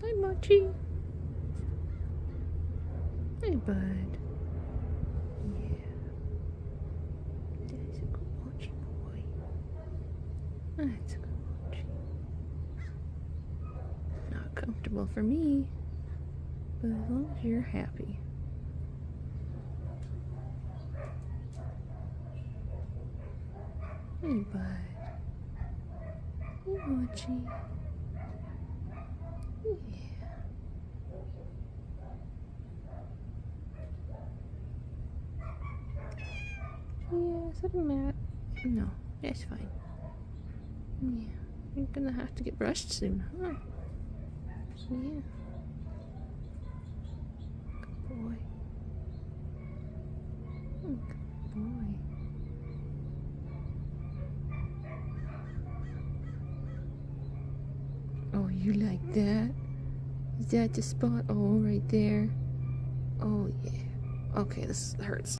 Hi, Mochi. Hey, bud. Yeah. That's a good Mochi boy. That's a good Mochi. Not comfortable for me, but as long as you're happy. Hey, bud. Hey, Mochi. Yeah. Yeah, is that a mat? No, that's fine. Yeah, you're gonna have to get brushed soon, huh? Yeah. Good boy. Good boy. Oh, you like that? Is that the spot? Oh, right there. Oh, yeah. Okay, this hurts.